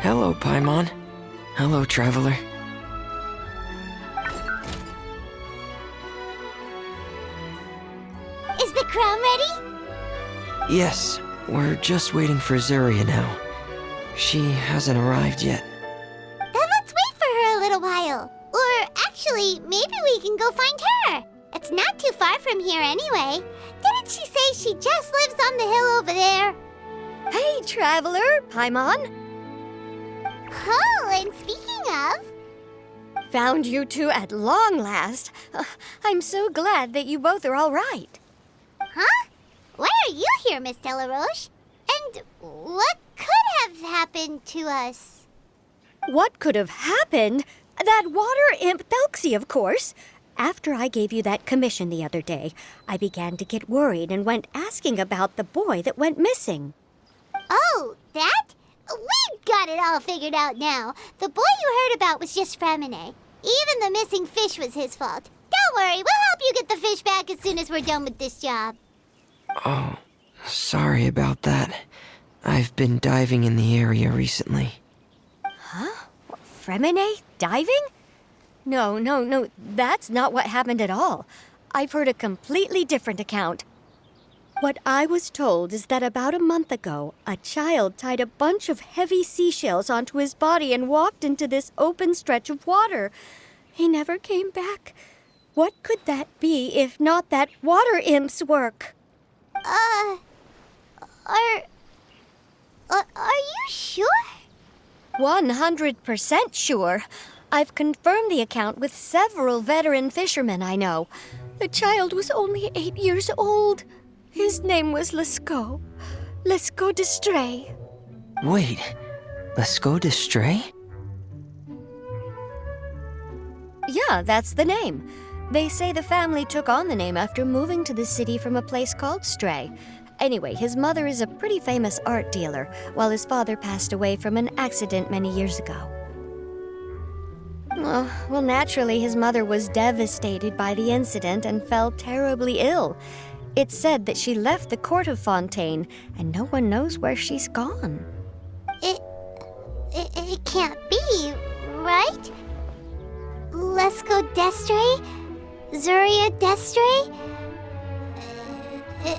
Hello, Paimon. Hello, traveler. Is the crown ready? Yes, we're just waiting for Zuria now. She hasn't arrived yet. Then let's wait for her a little while. Or actually, maybe we can go find her. It's not too far from here anyway. Didn't she say she just lives on the hill over there? Hey, traveler, Paimon. Oh, and speaking of... Found you two at long last. I'm so glad that you both are all right. Huh? Why are you here, Miss Delaroche? And what could have happened to us? What could have happened? That water imp Thelxie, of course. After I gave you that commission the other day, I began to get worried and went asking about the boy that went missing. Oh, that? We've got it all figured out now. The boy you heard about was just Fremine. Even the missing fish was his fault. Don't worry, we'll help you get the fish back as soon as we're done with this job. Oh, sorry about that. I've been diving in the area recently. Huh? Fremine? Diving? No, that's not what happened at all. I've heard a completely different account. What I was told is that about a month ago, a child tied a bunch of heavy seashells onto his body and walked into this open stretch of water. He never came back. What could that be if not that water imp's work? Are you sure? 100% sure. I've confirmed the account with several veteran fishermen I know. The child was only 8 years old. His name was Lescaut. Lescaut d'Estray. Wait, Lescaut d'Estray? Yeah, that's the name. They say the family took on the name after moving to the city from a place called Stray. Anyway, his mother is a pretty famous art dealer, while his father passed away from an accident many years ago. Well, naturally, his mother was devastated by the incident and fell terribly ill. It's said that she left the court of Fontaine, and no one knows where she's gone. It can't be, right? Lescaut d'Estray? Zuria d'Estray?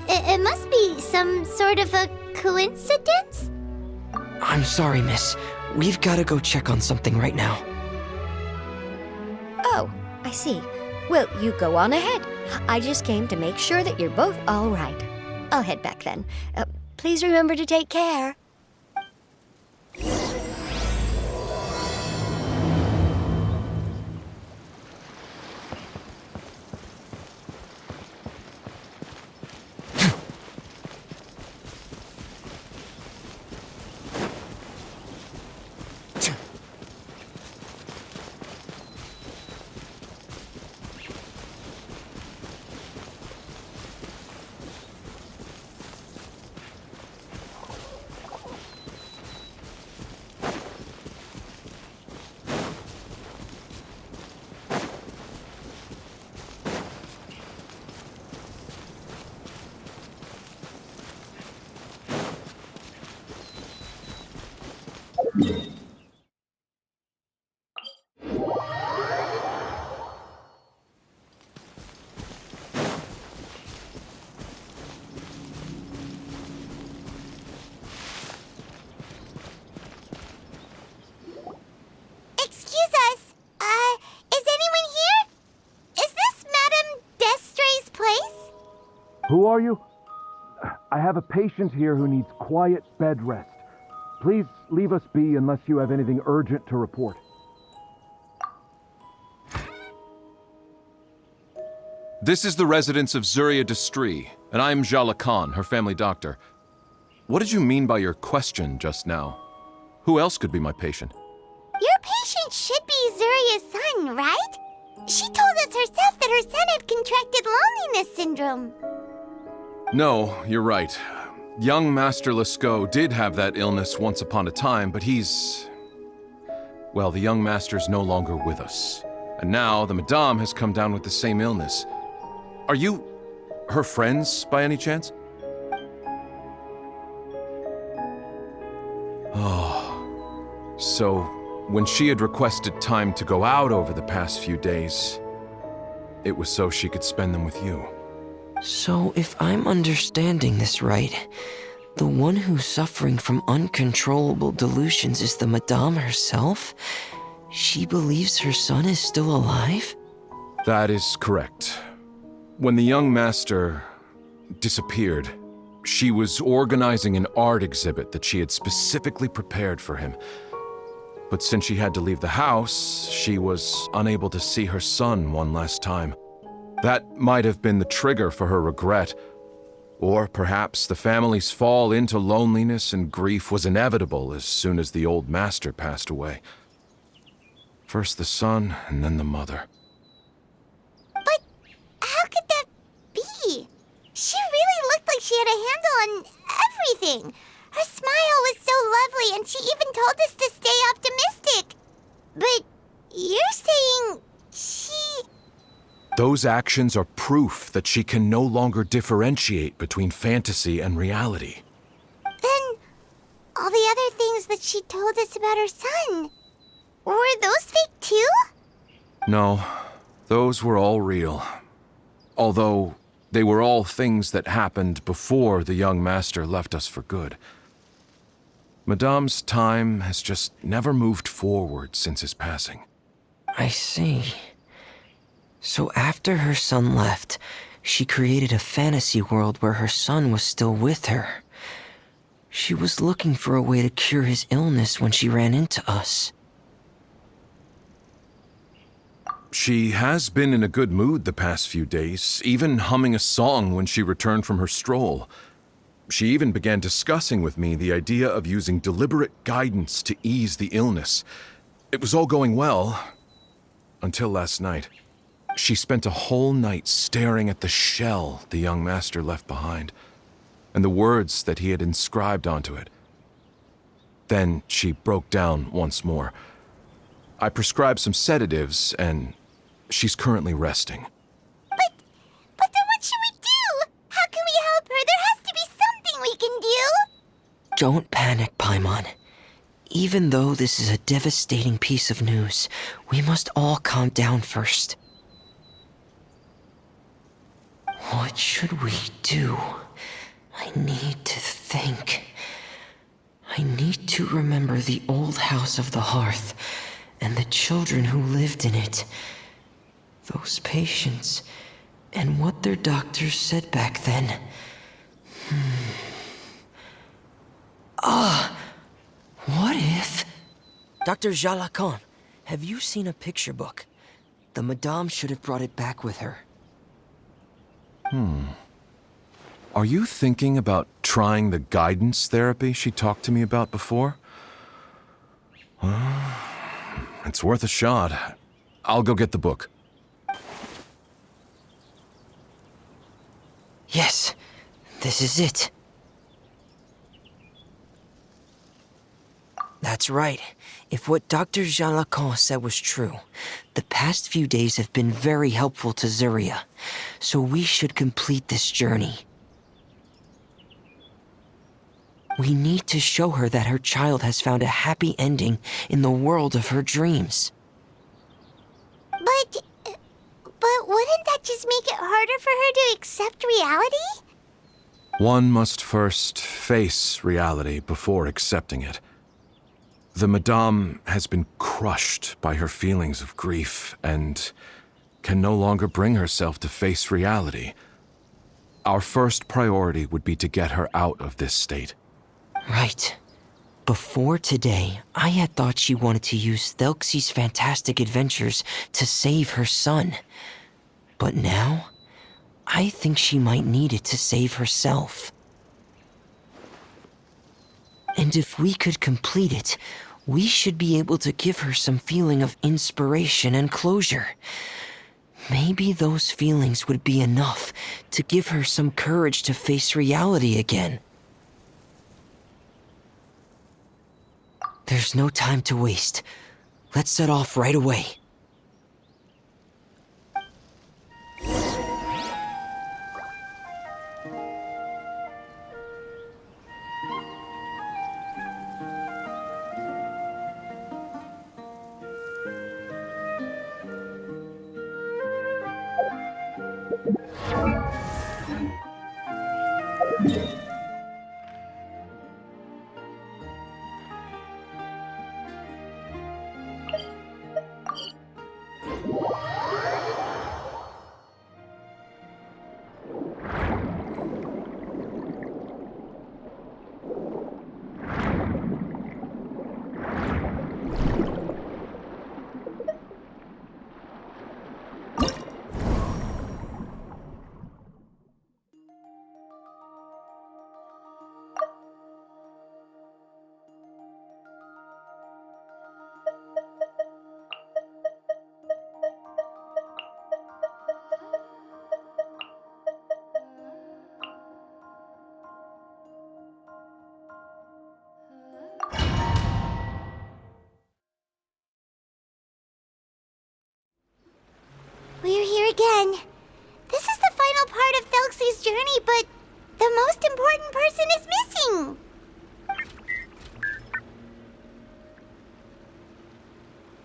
It must be some sort of a coincidence? I'm sorry, miss. We've got to go check on something right now. Oh, I see. Well, you go on ahead. I just came to make sure that you're both all right. I'll head back then. Please remember to take care. Who are you? I have a patient here who needs quiet bed rest. Please leave us be unless you have anything urgent to report. This is the residence of Zuria d'Estray, and I'm Jala Khan, her family doctor. What did you mean by your question just now? Who else could be my patient? Your patient should be Zuria's son, right? She told us herself that her son had contracted loneliness syndrome. No, you're right. Young Master Lescaut did have that illness once upon a time, but well, the young master's no longer with us. And now the Madame has come down with the same illness. Are you her friends, by any chance? Oh, So, when she had requested time to go out over the past few days, it was so she could spend them with you. So, if I'm understanding this right, the one who's suffering from uncontrollable delusions is the Madame herself? She believes her son is still alive? That is correct. When the young master disappeared, she was organizing an art exhibit that she had specifically prepared for him. But since she had to leave the house, she was unable to see her son one last time. That might have been the trigger for her regret. Or perhaps the family's fall into loneliness and grief was inevitable as soon as the old master passed away. First the son, and then the mother. But how could that be? She really looked like she had a handle on everything. Her smile was so lovely, and she even told us to stay optimistic. But you're saying she... Those actions are proof that she can no longer differentiate between fantasy and reality. Then all the other things that she told us about her son, were those fake too? No, those were all real. Although they were all things that happened before the young master left us for good. Madame's time has just never moved forward since his passing. I see. So after her son left, she created a fantasy world where her son was still with her. She was looking for a way to cure his illness when she ran into us. She has been in a good mood the past few days, even humming a song when she returned from her stroll. She even began discussing with me the idea of using deliberate guidance to ease the illness. It was all going well, until last night. She spent a whole night staring at the shell the young master left behind, and the words that he had inscribed onto it. Then she broke down once more. I prescribed some sedatives, and she's currently resting. But then what should we do? How can we help her? There has to be something we can do. Don't panic, Paimon. Even though this is a devastating piece of news, we must all calm down first. What should we do? I need to think. I need to remember the old house of the hearth and the children who lived in it. Those patients and what their doctors said back then. What if... Dr. Jalacan, have you seen a picture book? The Madame should have brought it back with her. Are you thinking about trying the guidance therapy she talked to me about before? It's worth a shot. I'll go get the book. Yes, this is it. That's right. If what Dr. Jean Lacan said was true, the past few days have been very helpful to Zuria, so we should complete this journey. We need to show her that her child has found a happy ending in the world of her dreams. But wouldn't that just make it harder for her to accept reality? One must first face reality before accepting it. The Madame has been crushed by her feelings of grief and can no longer bring herself to face reality. Our first priority would be to get her out of this state. Right. Before today, I had thought she wanted to use Thelxie's fantastic adventures to save her son. But now, I think she might need it to save herself. And if we could complete it, we should be able to give her some feeling of inspiration and closure. Maybe those feelings would be enough to give her some courage to face reality again. There's no time to waste. Let's set off right away.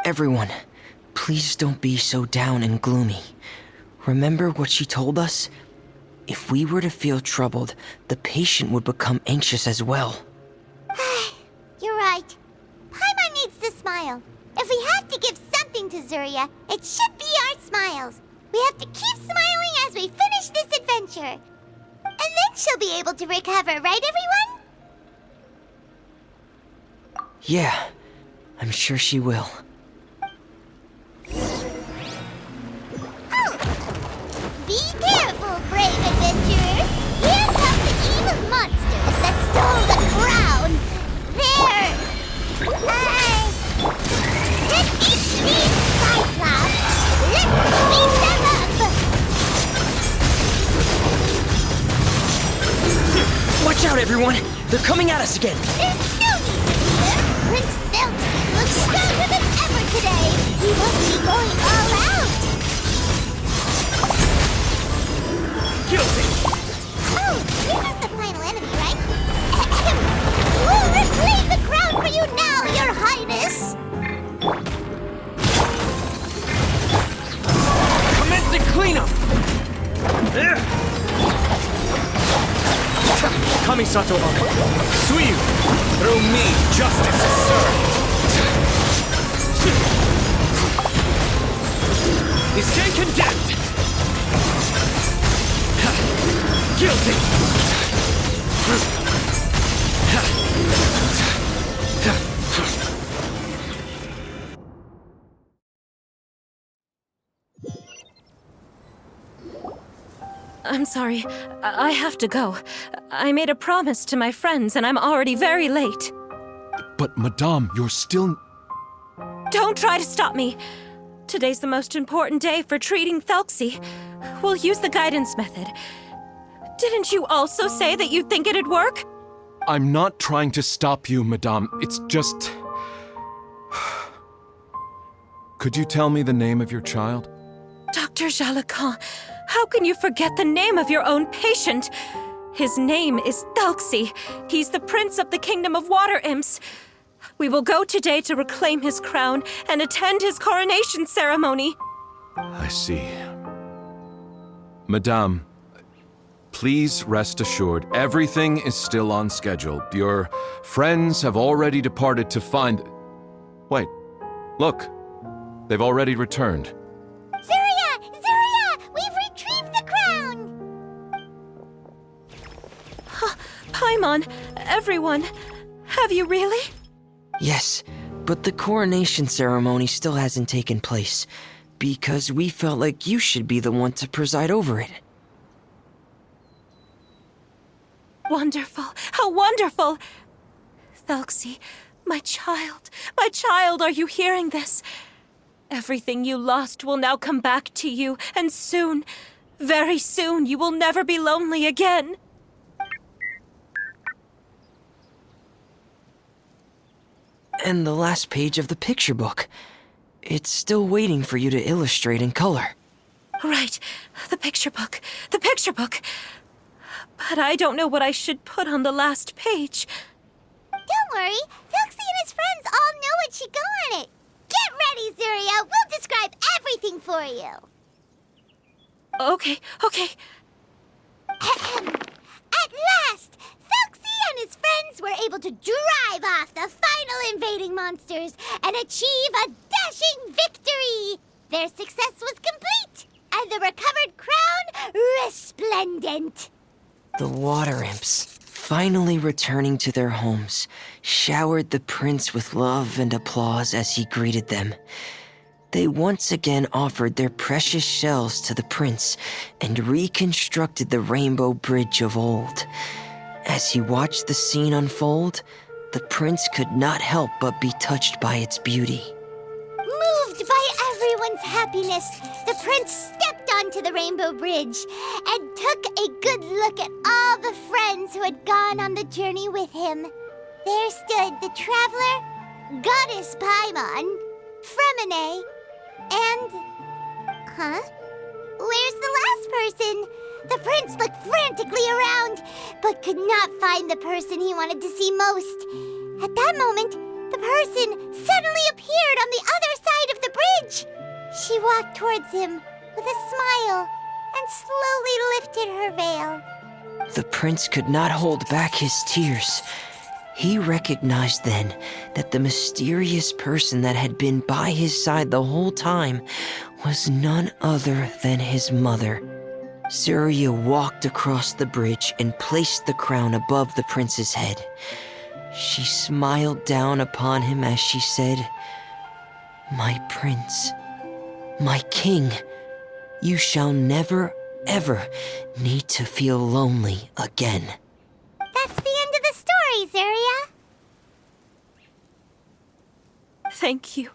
Everyone, please don't be so down and gloomy. Remember what she told us? If we were to feel troubled, the patient would become anxious as well. You're right. Paimon needs to smile. If we have to give something to Zuria, it should be our smiles. We have to keep smiling as we finish this adventure. And then she'll be able to recover, right, everyone? Yeah, I'm sure she will. Be careful, brave adventurers! Here come the evil monsters that stole the crown! There! Let me see, Cyclops! Let's beat them up! Watch out, everyone! They're coming at us again! There's no need to fear! Prince Thelxie looks stronger than ever today! He must be going all out! Guilty! Oh, this is the final enemy, right? We'll reclaim the crown for you now, Your Highness! Commence the cleanup! Kamisato Aka, Suiyu! Through me, justice is served! You stand condemned! Guilty! I'm sorry. I have to go. I made a promise to my friends, and I'm already very late. But, Madame, you're still... Don't try to stop me. Today's the most important day for treating Thelxie. We'll use the guidance method. Didn't you also say that you think it'd work? I'm not trying to stop you, Madame. It's just... Could you tell me the name of your child? Dr. Jalacan, how can you forget the name of your own patient? His name is Thelxie. He's the prince of the kingdom of water imps. We will go today to reclaim his crown and attend his coronation ceremony. I see. Madame, please rest assured, everything is still on schedule. Your friends have already departed to find... Wait, look. They've already returned. Zuria! Zuria! We've retrieved the crown! Paimon, everyone, have you really? Yes, but the coronation ceremony still hasn't taken place, because we felt like you should be the one to preside over it. Wonderful, how wonderful! Thelxie, my child, are you hearing this? Everything you lost will now come back to you, and soon, very soon, you will never be lonely again. And the last page of the picture book. It's still waiting for you to illustrate in color. Right, the picture book. But I don't know what I should put on the last page. Don't worry, Thelxie and his friends all know what should go on it. Get ready, Zuria! We'll describe everything for you. Okay. At last, Thelxie and his friends were able to drive off the final invading monsters and achieve a dashing victory. Their success was complete, and the recovered crown resplendent. The water imps, finally returning to their homes, showered the prince with love and applause as he greeted them. They once again offered their precious shells to the prince and reconstructed the rainbow bridge of old. As he watched the scene unfold, the prince could not help but be touched by its beauty. Moved by everyone's happiness, the prince stepped onto the rainbow bridge and took a good look at all the friends who had gone on the journey with him. There stood the traveler, Goddess Paimon, Fremine, and... Where's the last person? The prince looked frantically around, but could not find the person he wanted to see most. At that moment, The person suddenly appeared on the other side of the bridge. She walked towards him with a smile and slowly lifted her veil. The prince could not hold back his tears. He recognized then that the mysterious person that had been by his side the whole time was none other than his mother. Surya walked across the bridge and placed the crown above the prince's head. She smiled down upon him as she said, "My prince, my king, you shall never, ever need to feel lonely again." That's the end of the story, Zarya. Thank you.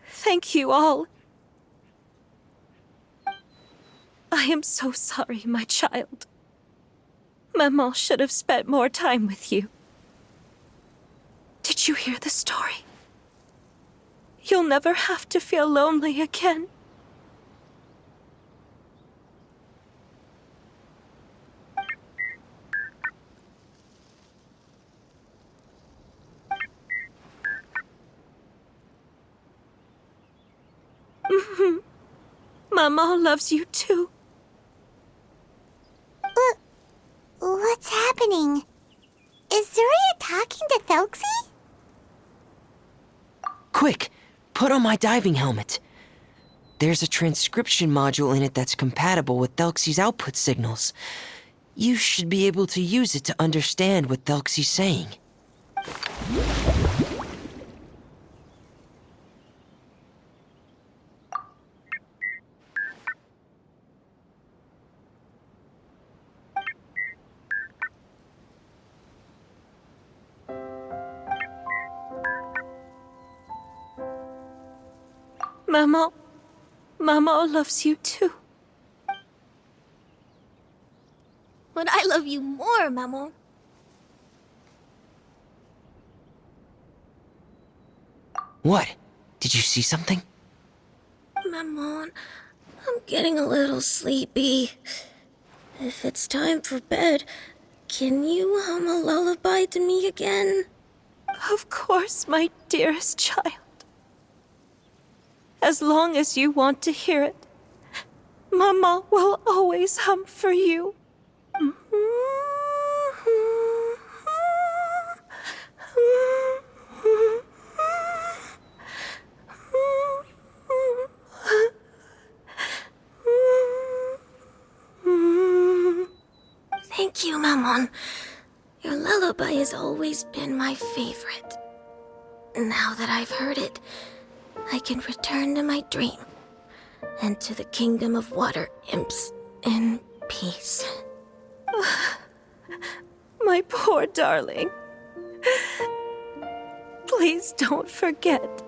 Thank you all. I am so sorry, my child. Maman should have spent more time with you. Did you hear the story? You'll never have to feel lonely again. Mama loves you too. What's happening? Is Zarya talking to Thelxie? Quick, put on my diving helmet. There's a transcription module in it that's compatible with Thelxie's output signals. You should be able to use it to understand what Thelxie's saying. Mama loves you too. But I love you more, Maman. What? Did you see something? Maman, I'm getting a little sleepy. If it's time for bed, can you hum a lullaby to me again? Of course, my dearest child. As long as you want to hear it, Mama will always hum for you. Thank you, Maman. Your lullaby has always been my favorite. Now that I've heard it, I can return to my dream and to the kingdom of water imps in peace. My poor darling. Please don't forget.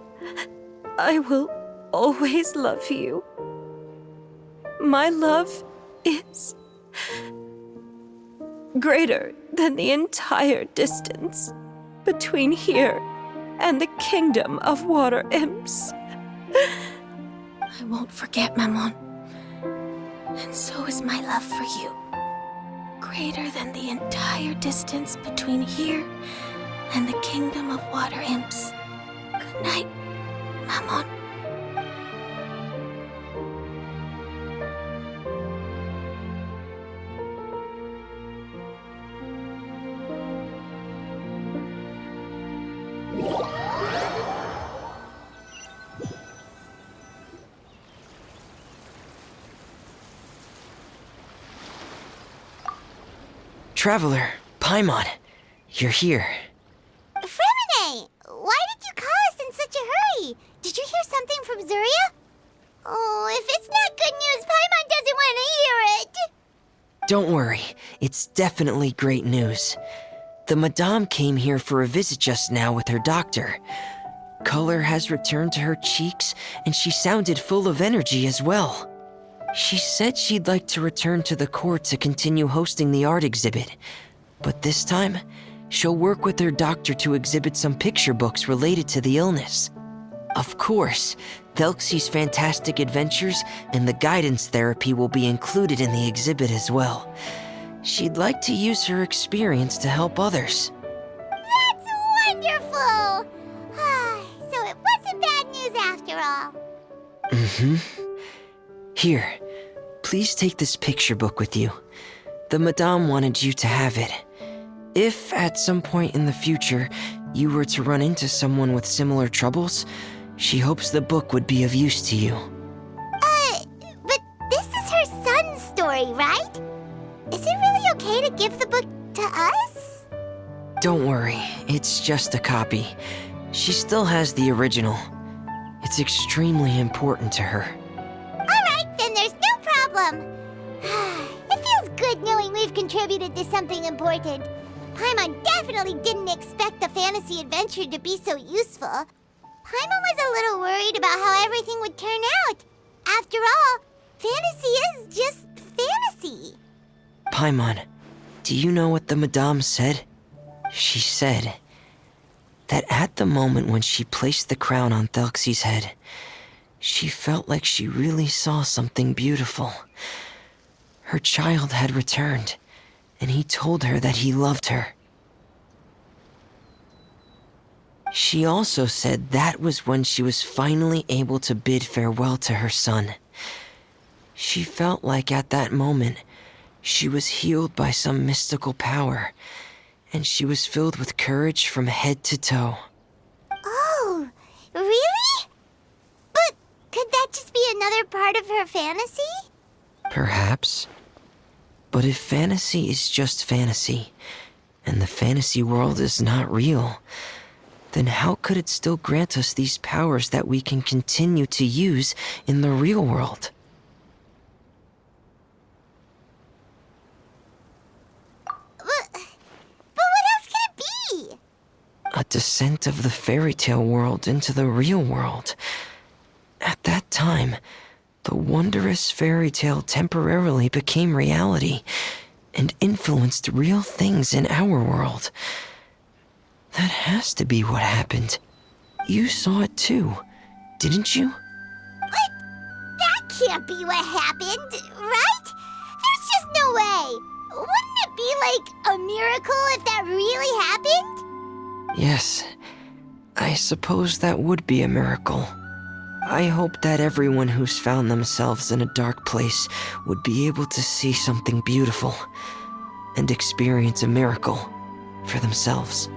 I will always love you. My love is greater than the entire distance between here and the kingdom of water imps. I won't forget, Maman. And so is my love for you. Greater than the entire distance between here and the kingdom of water imps. Good night, Maman. Traveler, Paimon, you're here. Fremine! Why did you call us in such a hurry? Did you hear something from Zarya? Oh, if it's not good news, Paimon doesn't want to hear it! Don't worry, it's definitely great news. The Madame came here for a visit just now with her doctor. Color has returned to her cheeks, and she sounded full of energy as well. She said she'd like to return to the court to continue hosting the art exhibit. But this time, she'll work with her doctor to exhibit some picture books related to the illness. Of course, Thelxie's fantastic adventures and the guidance therapy will be included in the exhibit as well. She'd like to use her experience to help others. That's wonderful! after all. Here, please take this picture book with you. The Madame wanted you to have it. If, at some point in the future, you were to run into someone with similar troubles, she hopes the book would be of use to you. But this is her son's story, right? Is it really okay to give the book to us? Don't worry, it's just a copy. She still has the original. It's extremely important to her. Alright, then there's no problem. It feels good knowing we've contributed to something important. Paimon definitely didn't expect the fantasy adventure to be so useful. Paimon was a little worried about how everything would turn out. After all, fantasy is just fantasy. Paimon, do you know what the Madame said? She said that at the moment when she placed the crown on Thelxie's head, she felt like she really saw something beautiful. Her child had returned, and he told her that he loved her. She also said that was when she was finally able to bid farewell to her son. She felt like at that moment, she was healed by some mystical power, and she was filled with courage from head to toe. Oh, really? But could that just be another part of her fantasy? Perhaps. But if fantasy is just fantasy, and the fantasy world is not real, then how could it still grant us these powers that we can continue to use in the real world? But what else could it be? A descent of the fairy tale world into the real world. At that time, the wondrous fairy tale temporarily became reality and influenced real things in our world. That has to be what happened. You saw it too, didn't you? But that can't be what happened, right? There's just no way. Wouldn't it be like a miracle if that really happened? Yes, I suppose that would be a miracle. I hope that everyone who's found themselves in a dark place would be able to see something beautiful and experience a miracle for themselves.